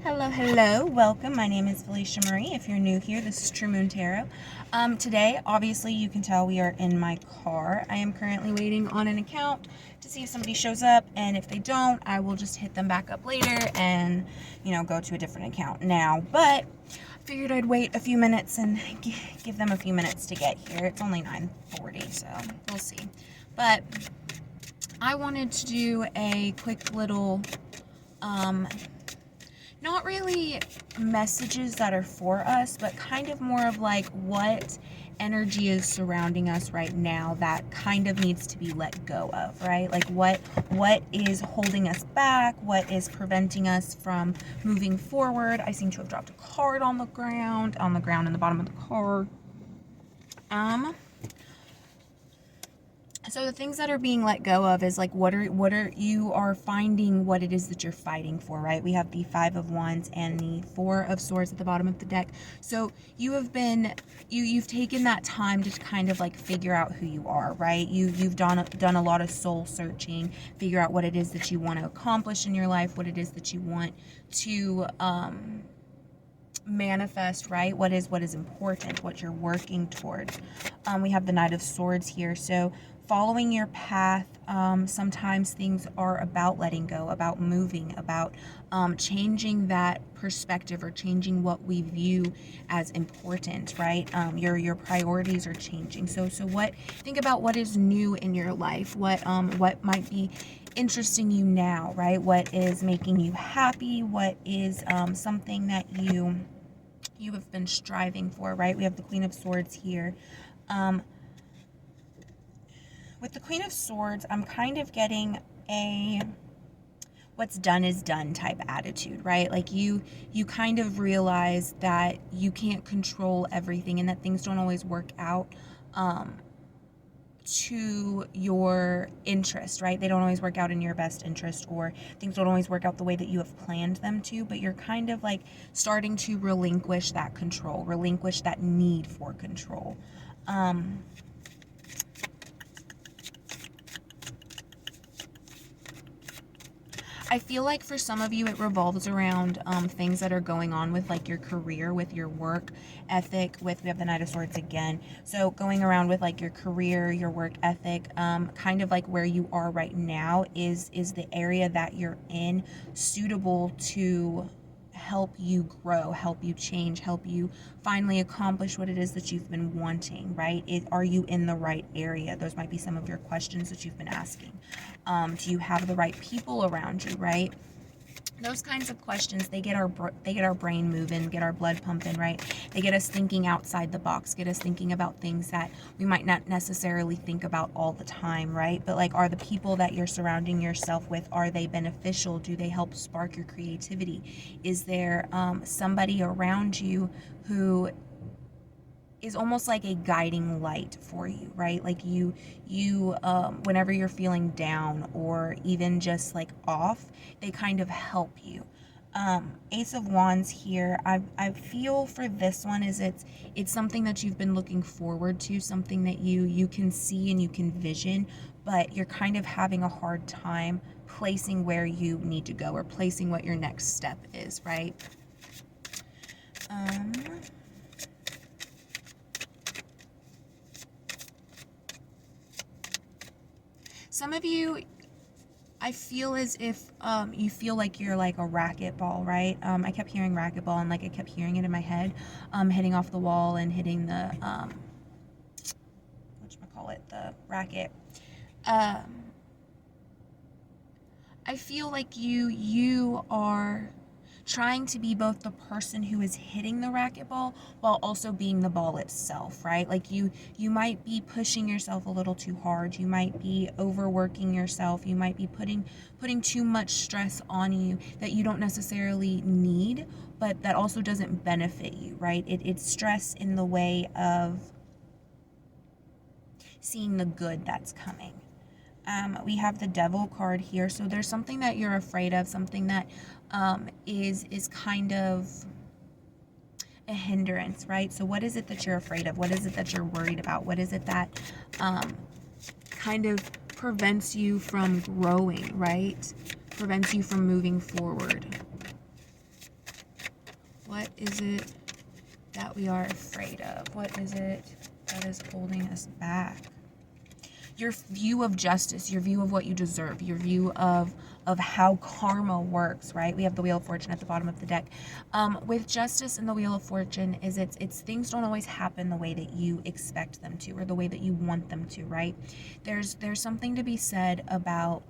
Hello, welcome. My name is FeleciaMarie. If you're new here, this is True Moon Tarot. Today, obviously, you can tell we are in my car. I am currently waiting on an account to see if somebody shows up, and if they don't, I will just hit them back up later and, go to a different account now. But I figured I'd wait a few minutes and give them a few minutes to get here. It's only 9:40, so we'll see. But I wanted to do a quick little, not really messages that are for us, but kind of more of like what energy is surrounding us right now that kind of needs to be let go of, right? Like what is holding us back, what is preventing us from moving forward. I seem to have dropped a card on the ground in the bottom of the car. So the things that are being let go of is like what are you are finding what it is that you're fighting for, right? We have the 5 of Wands and the 4 of Swords at the bottom of the deck. So you've taken that time to kind of like figure out who you are, right? You've done a lot of soul searching, figure out what it is that you want to accomplish in your life, what it is that you want to manifest, right? What is important, what you're working towards. We have the Knight of Swords here. So following your path, sometimes things are about letting go, about moving, about changing that perspective or changing what we view as important, right? Your priorities are changing. So think about what is new in your life, what might be interesting you now, right? What is making you happy? What is something that you have been striving for, right? We have the Queen of Swords here. With the Queen of Swords, I'm kind of getting a what's done is done type attitude, right? Like you kind of realize that you can't control everything and that things don't always work out to your interest, right? They don't always work out in your best interest, or things don't always work out the way that you have planned them to, but you're kind of like starting to relinquish that control, relinquish that need for control. I feel like for some of you it revolves around things that are going on with like your career, with your work ethic, we have the Knight of Swords again. So going around with like your career, your work ethic, kind of like where you are right now is the area that you're in suitable to help you grow, help you change, help you finally accomplish what it is that you've been wanting, right? Are you in the right area? Those might be some of your questions that you've been asking. Do you have the right people around you, right? Those kinds of questions, they get our brain moving, get our blood pumping, right? They get us thinking outside the box, get us thinking about things that we might not necessarily think about all the time, right? But like, are the people that you're surrounding yourself with, are they beneficial? Do they help spark your creativity? Is there somebody around you who is almost like a guiding light for you, right? Like you whenever you're feeling down or even just like off, they kind of help you. Ace of Wands here, I feel for this one is it's something that you've been looking forward to, something that you can see and you can vision, but you're kind of having a hard time placing where you need to go or placing what your next step is, right? Some of you, I feel as if you feel like you're like a racquetball, right? I kept hearing racquetball and like I kept hearing it in my head, hitting off the wall and hitting the, the racket. I feel like you are trying to be both the person who is hitting the racquetball while also being the ball itself, right? Like you might be pushing yourself a little too hard. You might be overworking yourself. You might be putting too much stress on you that you don't necessarily need, but that also doesn't benefit you, right? It's stress in the way of seeing the good that's coming. We have the Devil card here. So there's something that you're afraid of, something that is kind of a hindrance, right? So what is it that you're afraid of? What is it that you're worried about? What is it that kind of prevents you from growing, right? Prevents you from moving forward. What is it that we are afraid of? What is it that is holding us back? Your view of justice, your view of what you deserve, your view of how karma works, right? We have the Wheel of Fortune at the bottom of the deck. With justice and the Wheel of Fortune, is it's things don't always happen the way that you expect them to, or the way that you want them to, right? There's something to be said about,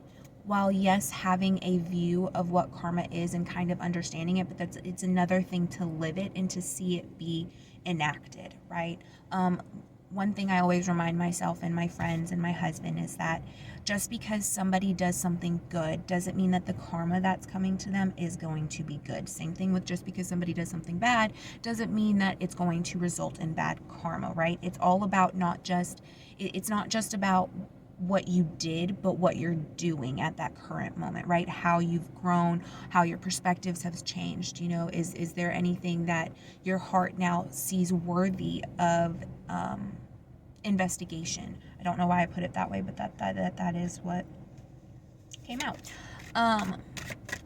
while yes, having a view of what karma is and kind of understanding it, but it's another thing to live it and to see it be enacted, right? One thing I always remind myself and my friends and my husband is that just because somebody does something good doesn't mean that the karma that's coming to them is going to be good. Same thing with just because somebody does something bad doesn't mean that it's going to result in bad karma, right? It's all about it's not just about what you did, but what you're doing at that current moment, right? How you've grown, how your perspectives have changed. You know, is there anything that your heart now sees worthy of investigation? I don't know why I put it that way, but that is what came out.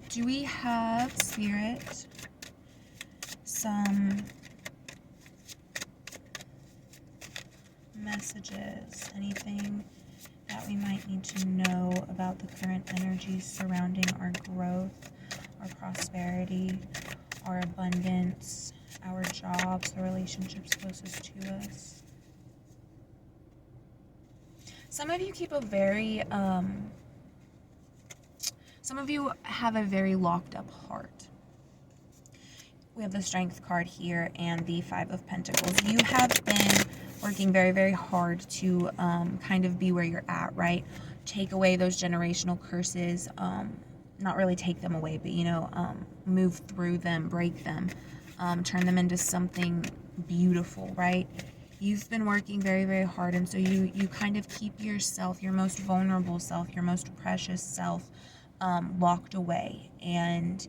Do we have, Spirit, some messages, anything that we might need to know about the current energies surrounding our growth, our prosperity, our abundance, our jobs, the relationships closest to us? Some of you keep a very, some of you have a very locked up heart. We have the Strength card here and the Five of Pentacles. You have been working very, very hard to kind of be where you're at, right? Take away those generational curses. Not really take them away, but, you know, move through them, break them, turn them into something beautiful, right? You've been working very, very hard, and so you kind of keep yourself, your most vulnerable self, your most precious self, locked away and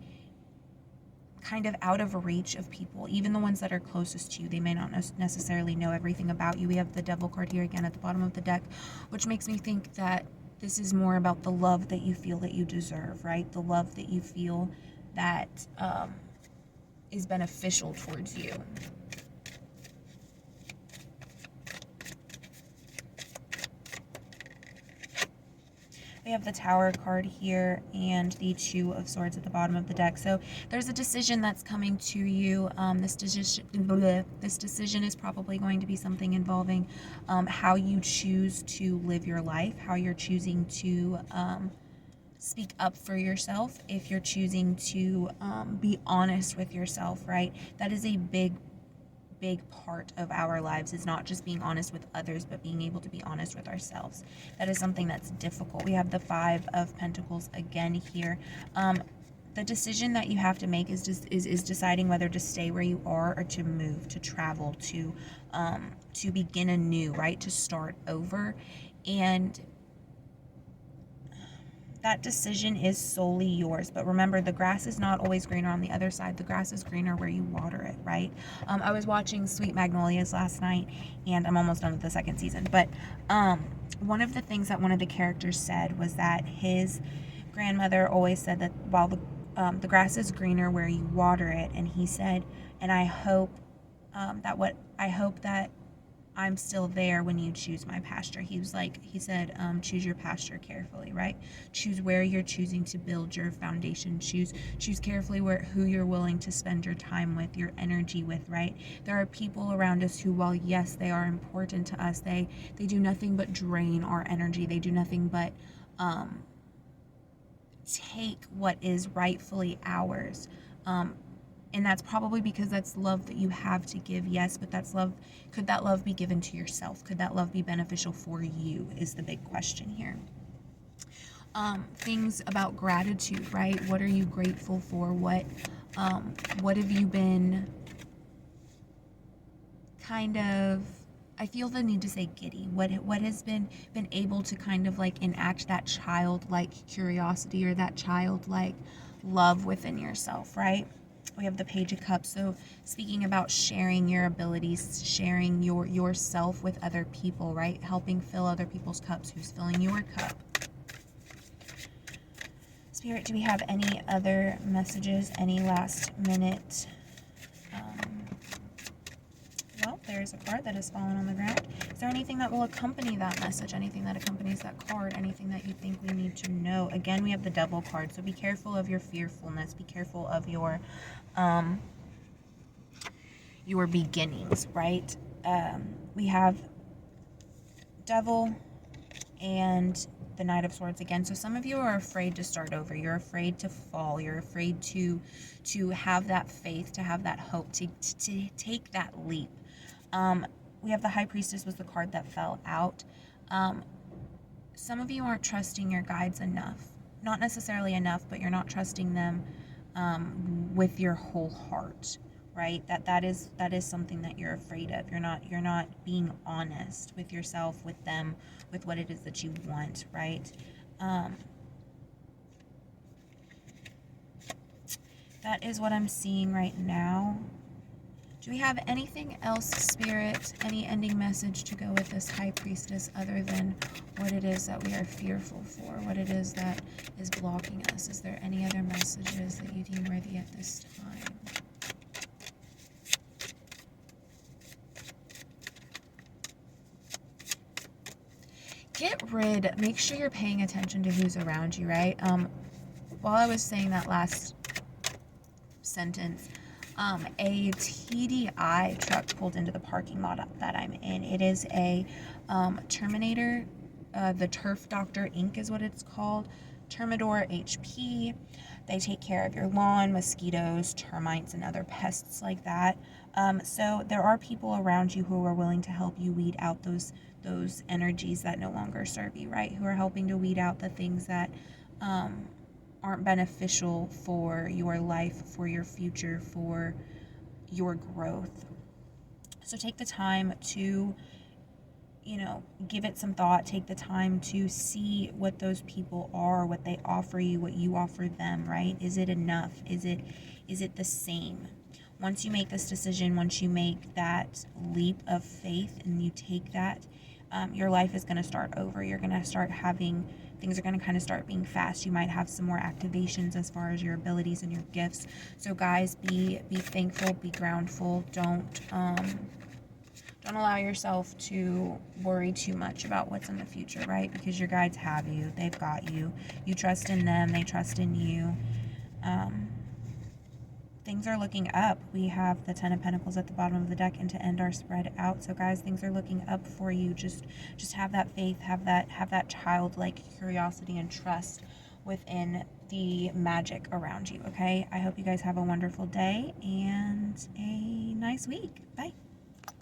kind of out of reach of people, even the ones that are closest to you. They may not necessarily know everything about you. We have the Devil card here again at the bottom of the deck, which makes me think that this is more about the love that you feel that you deserve, right? The love that you feel that is beneficial towards you. We have the Tower card here and the Two of Swords at the bottom of the deck. So there's a decision that's coming to you. This decision is probably going to be something involving how you choose to live your life, how you're choosing to speak up for yourself, if you're choosing to be honest with yourself, right? That is a big part of our lives, is not just being honest with others, but being able to be honest with ourselves. That is something that's difficult. We have the Five of Pentacles again here. The decision that you have to make is deciding whether to stay where you are or to move, to travel, to begin anew, right? To start over. And that decision is solely yours. But remember, the grass is not always greener on the other side. The grass is greener where you water it, right? I was watching Sweet Magnolias last night, and I'm almost done with the second season. But one of the things that one of the characters said was that his grandmother always said that while the grass is greener where you water it, and he said, and I hope that I'm still there when you choose my pasture. He said, choose your pasture carefully, right? Choose where you're choosing to build your foundation. Choose carefully who you're willing to spend your time with, your energy with, right? There are people around us who, while yes, they are important to us, they do nothing but drain our energy. They do nothing but take what is rightfully ours. And that's probably because that's love that you have to give, yes, but that's love. Could that love be given to yourself? Could that love be beneficial for you is the big question here. Things about gratitude, right? What are you grateful for? What have you been kind of, I feel the need to say giddy. What has been able to kind of like enact that childlike curiosity or that childlike love within yourself, right? We have the Page of Cups. So speaking about sharing your abilities, sharing yourself with other people, right? Helping fill other people's cups. Who's filling your cup? Spirit, do we have any other messages? Any last minute There's a card that has fallen on the ground. Is there anything that will accompany that message? Anything that accompanies that card? Anything that you think we need to know? Again, we have the Devil card, so be careful of your fearfulness. Be careful of your beginnings, right? We have Devil and the Knight of Swords again. So some of you are afraid to start over. You're afraid to fall. You're afraid to have that faith, to have that hope, to take that leap. We have the High Priestess was the card that fell out. Some of you aren't trusting your guides enough. Not necessarily enough, but you're not trusting them with your whole heart, right? That is something that you're afraid of. You're not being honest with yourself, with them, with what it is that you want, right? That is what I'm seeing right now. Do we have anything else, Spirit? Any ending message to go with this High Priestess other than what it is that we are fearful for? What it is that is blocking us? Is there any other messages that you deem worthy at this time? Make sure you're paying attention to who's around you, right? While I was saying that last sentence, a TDI truck pulled into the parking lot that I'm in. It is a Terminator, the Turf Doctor Inc. is what it's called. Termidor HP. They take care of your lawn, mosquitoes, termites, and other pests like that. So there are people around you who are willing to help you weed out those energies that no longer serve you, right? Who are helping to weed out the things that aren't beneficial for your life, for your future, for your growth. So take the time to, give it some thought. Take the time to see what those people are, what they offer you, what you offer them, right? Is it enough? Is it the same? Once you make this decision, once you make that leap of faith and you take that, your life is going to start over. You're going to start having, things are going to kind of start being fast. You might have some more activations as far as your abilities and your gifts. So guys, be thankful, be groundful. Don't allow yourself to worry too much about what's in the future, right? Because your guides have you. They've got you. You trust in them. They trust in you. Things are looking up. We have the Ten of Pentacles at the bottom of the deck, and to end our spread out. So guys, things are looking up for you. Just have that faith, have that childlike curiosity and trust within the magic around you, okay? I hope you guys have a wonderful day and a nice week. Bye.